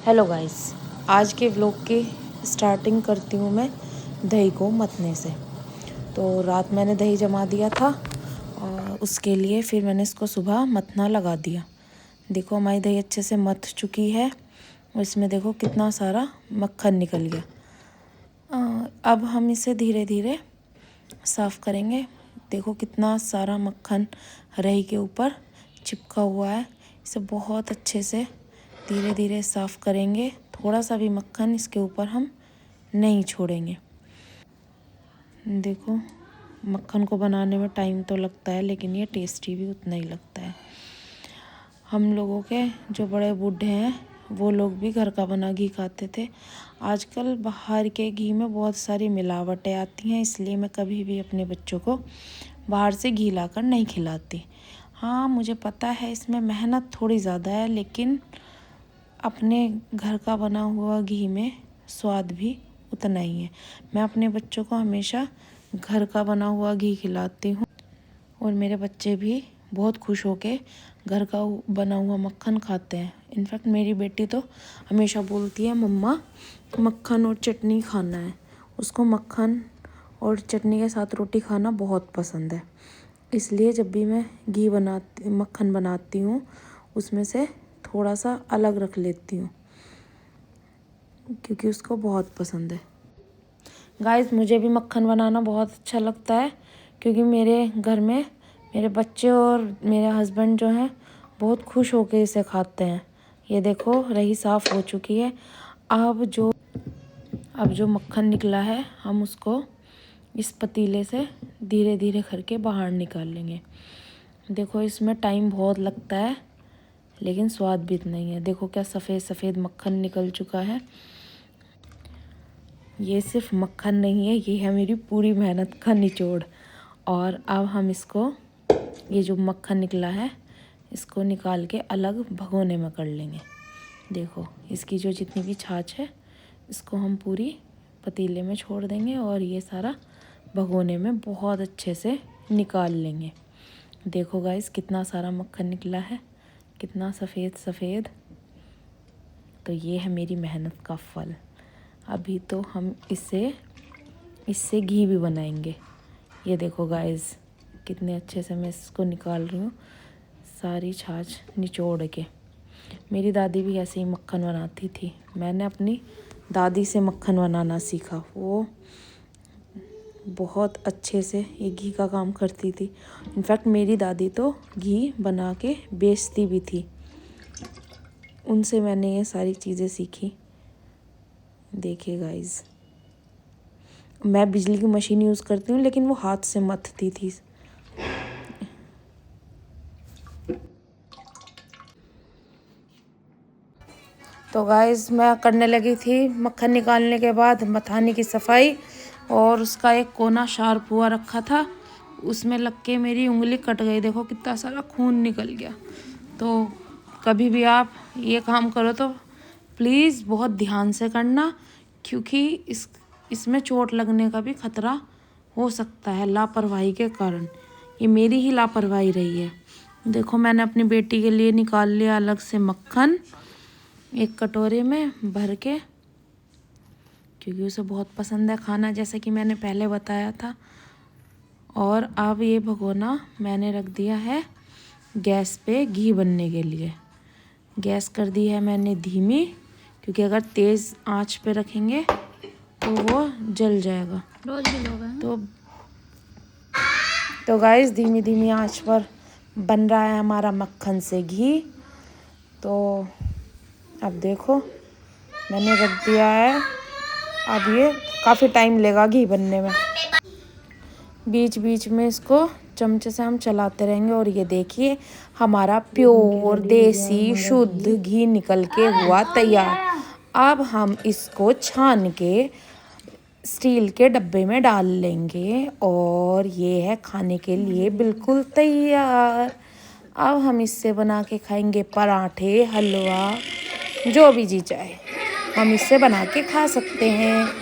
Hello guys, आज के vlog की स्टार्टिंग करती हूँ मैं दही को मथने से। तो रात मैंने दही जमा दिया था और उसके लिए फिर मैंने इसको सुबह मथना लगा दिया। देखो हमारी दही अच्छे से मथ चुकी है और इसमें देखो कितना सारा मक्खन निकल गया। अब हम इसे धीरे धीरे साफ़ करेंगे। देखो कितना सारा मक्खन रही के ऊपर चिपका हुआ है। इसे बहुत अच्छे से धीरे धीरे साफ़ करेंगे। थोड़ा सा भी मक्खन इसके ऊपर हम नहीं छोड़ेंगे। देखो मक्खन को बनाने में टाइम तो लगता है, लेकिन ये टेस्टी भी उतना ही लगता है। हम लोगों के जो बड़े बूढ़े हैं वो लोग भी घर का बना घी खाते थे। आजकल बाहर के घी में बहुत सारी मिलावटें आती हैं, इसलिए मैं कभी भी अपने बच्चों को बाहर से घी लाकर नहीं खिलाती। हाँ, मुझे पता है इसमें मेहनत थोड़ी ज़्यादा है, लेकिन अपने घर का बना हुआ घी में स्वाद भी उतना ही है। मैं अपने बच्चों को हमेशा घर का बना हुआ घी खिलाती हूँ और मेरे बच्चे भी बहुत खुश होके घर का बना हुआ मक्खन खाते हैं। इनफैक्ट मेरी बेटी तो हमेशा बोलती है मम्मा मक्खन और चटनी खाना है। उसको मक्खन और चटनी के साथ रोटी खाना बहुत पसंद है। इसलिए जब भी मैं मक्खन बनाती हूँ उसमें से थोड़ा सा अलग रख लेती हूँ, क्योंकि उसको बहुत पसंद है। गाइस, मुझे भी मक्खन बनाना बहुत अच्छा लगता है, क्योंकि मेरे घर में मेरे बच्चे और मेरे हस्बैंड जो हैं बहुत खुश होकर इसे खाते हैं। ये देखो रही साफ़ हो चुकी है। अब जो मक्खन निकला है हम उसको इस पतीले से धीरे धीरे करके बाहर निकाल लेंगे। देखो इसमें टाइम बहुत लगता है, लेकिन स्वाद भी इतना ही है। देखो क्या सफ़ेद सफ़ेद मक्खन निकल चुका है। ये सिर्फ मक्खन नहीं है, ये है मेरी पूरी मेहनत का निचोड़। और अब हम इसको, ये जो मक्खन निकला है इसको निकाल के अलग भगोने में कर लेंगे। देखो इसकी जो जितनी भी छाछ है इसको हम पूरी पतीले में छोड़ देंगे और ये सारा भगोने में बहुत अच्छे से निकाल लेंगे। देखो गाइस कितना सारा मक्खन निकला है, कितना सफ़ेद सफ़ेद। तो ये है मेरी मेहनत का फल। अभी तो हम इससे घी भी बनाएंगे। ये देखो गाइस कितने अच्छे से मैं इसको निकाल रही हूँ सारी छाछ निचोड़ के। मेरी दादी भी ऐसे ही मक्खन बनाती थी। मैंने अपनी दादी से मक्खन बनाना सीखा। वो बहुत अच्छे से ये घी का काम करती थी। इनफैक्ट मेरी दादी तो घी बना के बेचती भी थी। उनसे मैंने ये सारी चीज़ें सीखी। देखिए गाइस, मैं बिजली की मशीन यूज़ करती हूँ, लेकिन वो हाथ से मथती थी। तो गाइस मैं करने लगी थी मक्खन निकालने के बाद मथानी की सफाई, और उसका एक कोना शार्प हुआ रखा था, उसमें लग के मेरी उंगली कट गई। देखो कितना सारा खून निकल गया। तो कभी भी आप ये काम करो तो प्लीज़ बहुत ध्यान से करना, क्योंकि इसमें चोट लगने का भी खतरा हो सकता है लापरवाही के कारण। ये मेरी ही लापरवाही रही है। देखो मैंने अपनी बेटी के लिए निकाल लिया अलग से मक्खन एक कटोरे में भर के, क्योंकि उसे बहुत पसंद है खाना, जैसे कि मैंने पहले बताया था। और अब ये भगोना मैंने रख दिया है गैस पे घी बनने के लिए। गैस कर दी है मैंने धीमी, क्योंकि अगर तेज़ आंच पे रखेंगे तो वो जल जाएगा। रोज भी लोग हैं। तो गाइस धीमी धीमी आंच पर बन रहा है हमारा मक्खन से घी। तो अब देखो मैंने रख दिया है। अब ये काफ़ी टाइम लेगा घी बनने में। बीच बीच में इसको चमचे से हम चलाते रहेंगे। और ये देखिए हमारा प्योर देसी शुद्ध घी निकल के हुआ तैयार। अब हम इसको छान के स्टील के डब्बे में डाल लेंगे और ये है खाने के लिए बिल्कुल तैयार। अब हम इससे बना के खाएंगे पराठे, हलवा, जो भी जी चाहे हम इससे बना के खा सकते हैं।